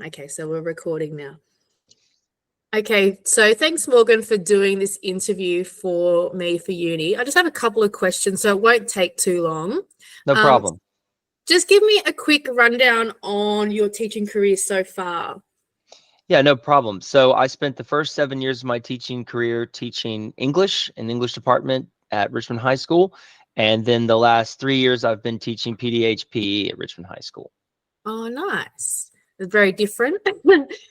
Okay, so we're recording now. Okay, so thanks, Morgan, for doing this interview for me for uni. I just have a couple of questions, so it won't take too long. No problem. Just give me a quick rundown on your teaching career so far. Yeah, no problem. So I spent the first 7 years of my teaching career teaching English in the English department at Richmond High School. And then the last 3 years I've been teaching PDHPE at Richmond High School. Oh, nice. It's very different.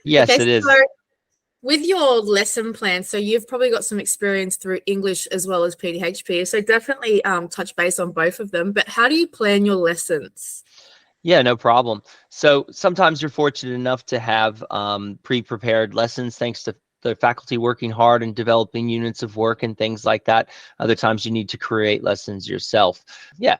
Yes, Okay, it so is. with your lesson plan, so you've probably got some experience through English as well as PDHP, so definitely touch base on both of them. But how do you plan your lessons? Yeah, no problem. So sometimes you're fortunate enough to have pre-prepared lessons thanks to the faculty working hard and developing units of work and things like that. Other times you need to create lessons yourself. Yeah.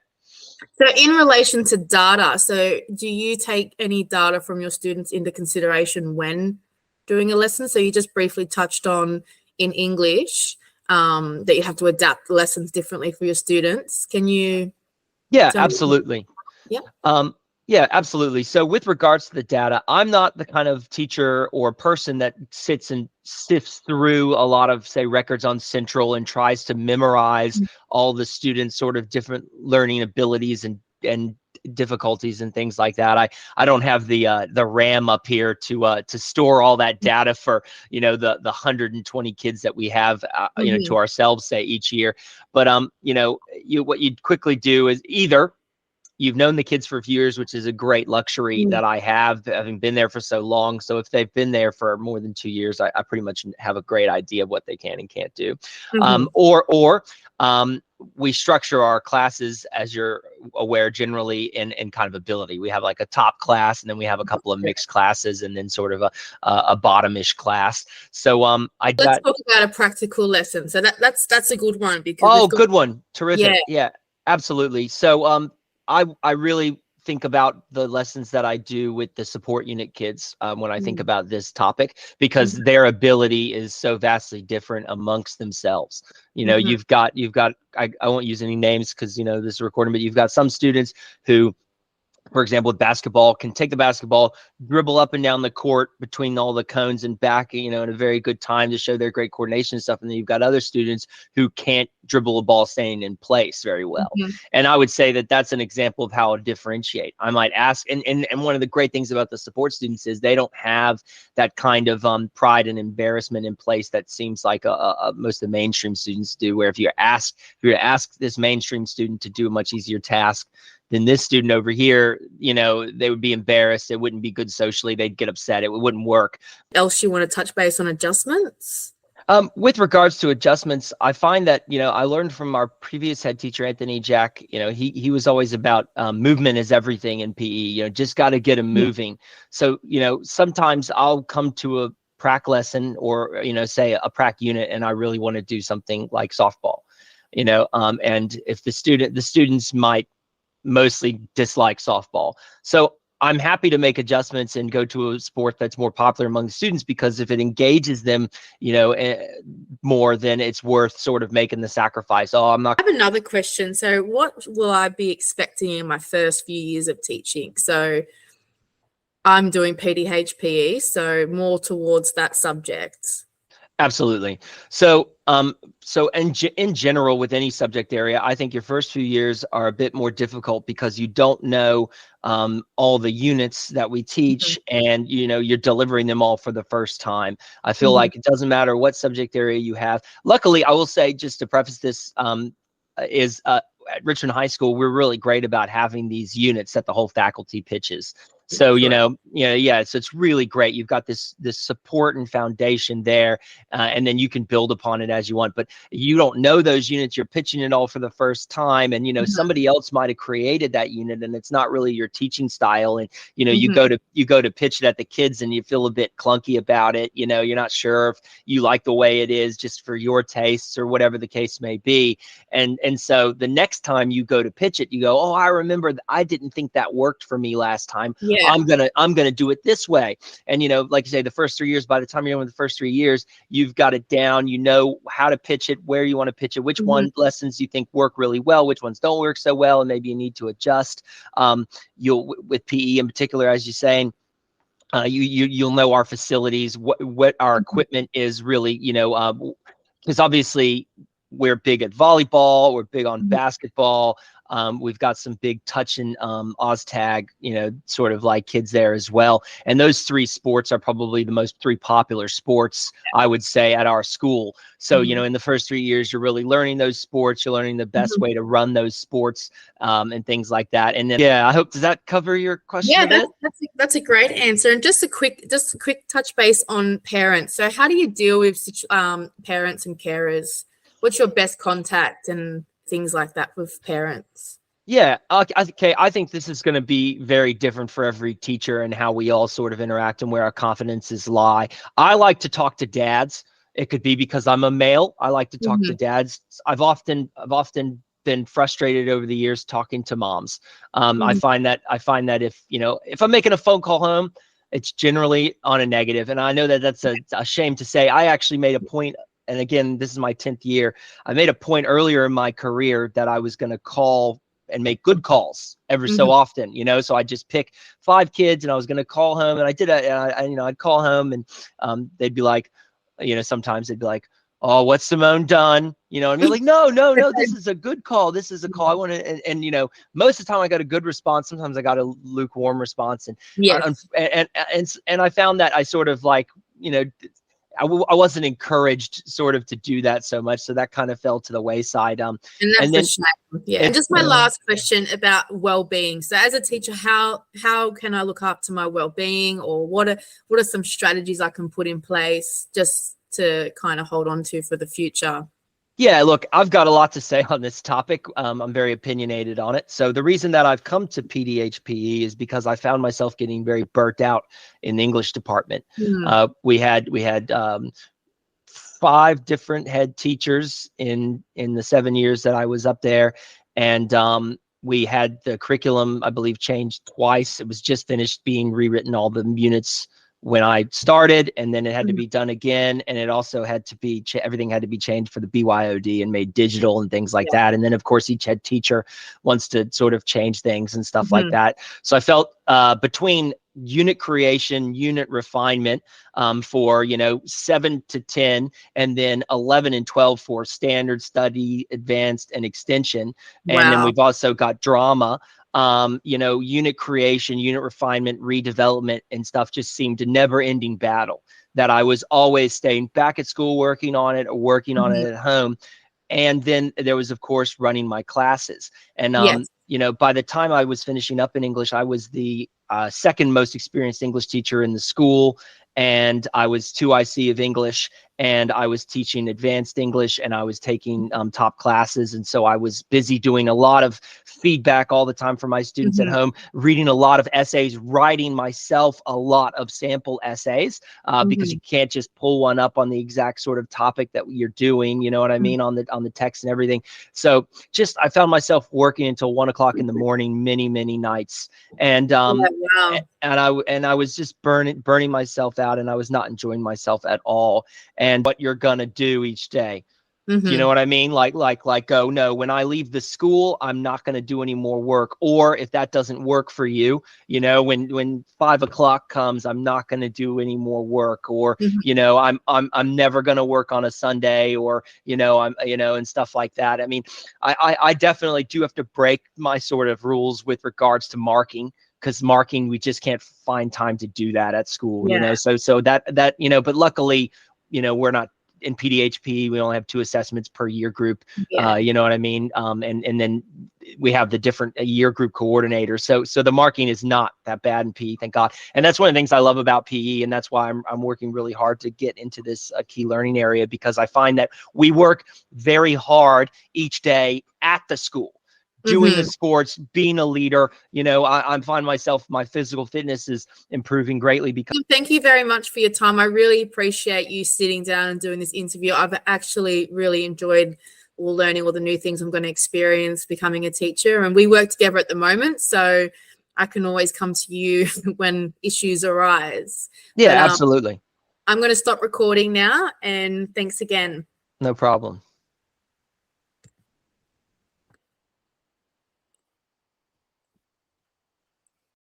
So in relation to data, so do you take any data from your students into consideration when doing a lesson? So you just briefly touched on in English that you have to adapt the lessons differently for your students. Can you Yeah, tell me? absolutely. Yeah. Yeah, absolutely. So with regards to the data, I'm not the kind of teacher or person that sits and sifts through a lot of, say, records on Central and tries to memorize all the students' sort of different learning abilities and difficulties and things like that. I don't have the RAM up here to store all that data for the 120 kids that we have to ourselves, say, each year. But what you'd quickly do is either you've known the kids for a few years, which is a great luxury that I have, having been there for so long. So if they've been there for more than 2 years, I pretty much have a great idea of what they can and can't do. Or we structure our classes, as you're aware, generally in kind of ability. We have like a top class, and then we have a couple of mixed classes, and then sort of a bottomish class. So Let's talk about a practical lesson. So that's a good one because we've got, good one. Terrific. Yeah, absolutely. So I really think about the lessons that I do with the support unit kids when I think about this topic, because their ability is so vastly different amongst themselves. You've got I won't use any names because this is recording, but you've got some students who, for example, with basketball, can take the basketball, dribble up and down the court between all the cones and back, in a very good time to show their great coordination and stuff. And then you've got other students who can't dribble a ball staying in place very well. And I would say that that's an example of how I differentiate. I might ask, and one of the great things about the support students is they don't have that kind of pride and embarrassment in place that seems like most of the mainstream students do, where if you were to ask this mainstream student to do a much easier task than this student over here, they would be embarrassed. It wouldn't be good socially. They'd get upset. It wouldn't work. Else you want to touch base on adjustments? With regards to adjustments, I find that, I learned from our previous head teacher, Anthony Jack, he was always about movement is everything in PE, just got to get them moving. So, sometimes I'll come to a prac lesson or, say a prac unit, and I really want to do something like softball, and if the students might mostly dislike softball. So I'm happy to make adjustments and go to a sport that's more popular among the students, because if it engages them, more, then it's worth sort of making the sacrifice. I have another question. So what will I be expecting in my first few years of teaching? So I'm doing PDHPE, so more towards that subject. Absolutely. So, in general, with any subject area, I think your first few years are a bit more difficult because you don't know all the units that we teach, and you're delivering them all for the first time. I feel like it doesn't matter what subject area you have. Luckily, I will say, just to preface this, at Richmond High School, we're really great about having these units that the whole faculty pitches. So, so it's really great. You've got this support and foundation there, and then you can build upon it as you want. But you don't know those units. You're pitching it all for the first time, and somebody else might have created that unit, and it's not really your teaching style. And you go to pitch it at the kids, and you feel a bit clunky about it. You're not sure if you like the way it is, just for your tastes or whatever the case may be. And so the next time you go to pitch it, you go, oh, I remember I didn't think that worked for me last time. Yeah. I'm gonna do it this way. And like you say, the first 3 years, by the time you're done with the first 3 years, you've got it down. You know how to pitch it, where you want to pitch it, which one lessons you think work really well, which ones don't work so well, and maybe you need to adjust. With PE in particular, as you're saying, You'll know our facilities, what our equipment is really, because obviously we're big at volleyball, we're big on basketball. We've got some big touch and OzTag, sort of like kids there as well. And those three sports are probably the most three popular sports, I would say, at our school. So, in the first 3 years, you're really learning those sports. You're learning the best way to run those sports, and things like that. And then, yeah, does that cover your question a bit? That's a great answer. And just a quick touch base on parents. So how do you deal with parents and carers? What's your best contact and things like that with parents? Yeah. Okay. I think this is going to be very different for every teacher and how we all sort of interact and where our confidences lie. I like to talk to dads. It could be because I'm a male. I like to talk to dads. I've often been frustrated over the years talking to moms. I find that if I'm making a phone call home, it's generally on a negative. And I know that that's a shame to say. I actually made a point. And again, this is my 10th year. I made a point earlier in my career that I was going to call and make good calls every so often, so I just pick 5 kids and I was going to call home, and I did I'd call home, and they'd be like, sometimes they'd be like, "Oh, what's Simone done?" And be like, no, this is a good call. This is a call. I want to, and most of the time I got a good response. Sometimes I got a lukewarm response. And, and I found that I sort of like, I wasn't encouraged sort of to do that so much. So that kind of fell to the wayside. And that's a shame. Yeah. And just my last question about well-being. So as a teacher, how can I look up to my well-being, or what are some strategies I can put in place just to kind of hold on to for the future? Yeah, look, I've got a lot to say on this topic. I'm very opinionated on it. So the reason that I've come to PDHPE is because I found myself getting very burnt out in the English department. We had 5 different head teachers in the 7 years that I was up there, and we had the curriculum, I believe, changed twice. It was just finished being rewritten, all the units, when I started, and then it had to be done again, and it also had to be everything had to be changed for the BYOD and made digital and things like that. And then of course each head teacher wants to sort of change things and stuff like that. So I felt between unit creation, unit refinement, for 7 to 10, and then 11 and 12 for standard, study, advanced, and extension. And then we've also got drama. Unit creation, unit refinement, redevelopment, and stuff just seemed a never-ending battle that I was always staying back at school working on it, or working on it at home. And then there was, of course, running my classes. And by the time I was finishing up in English, I was the second most experienced English teacher in the school, and I was 2 IC of English, and I was teaching advanced English, and I was taking top classes. And so I was busy doing a lot of feedback all the time for my students at home, reading a lot of essays, writing myself a lot of sample essays, because you can't just pull one up on the exact sort of topic that you're doing, you know what I mean, on the text and everything. So I found myself working until 1 o'clock in the morning, many nights. And and I was just burning myself out, and I was not enjoying myself at all. And what you're gonna do each day. Do you know what I mean? Like, oh no, when I leave the school, I'm not going to do any more work. Or if that doesn't work for you, when 5 o'clock comes, I'm not going to do any more work. Or, I'm never going to work on a Sunday, or, and stuff like that. I mean, I definitely do have to break my sort of rules with regards to marking, because marking, we just can't find time to do that at school, so that, but luckily, we're not in PDHP. We only have 2 assessments per year group. You know what I mean? And then we have the different year group coordinators. So the marking is not that bad in PE, thank God. And that's one of the things I love about PE. And that's why I'm working really hard to get into this key learning area, because I find that we work very hard each day at the school, doing the sports, being a leader. I find myself, my physical fitness is improving greatly because. Thank you very much for your time. I really appreciate you sitting down and doing this interview. I've actually really enjoyed learning all the new things I'm going to experience becoming a teacher, and we work together at the moment, so I can always come to you when issues arise. Yeah, absolutely. I'm going to stop recording now, and thanks again. No problem.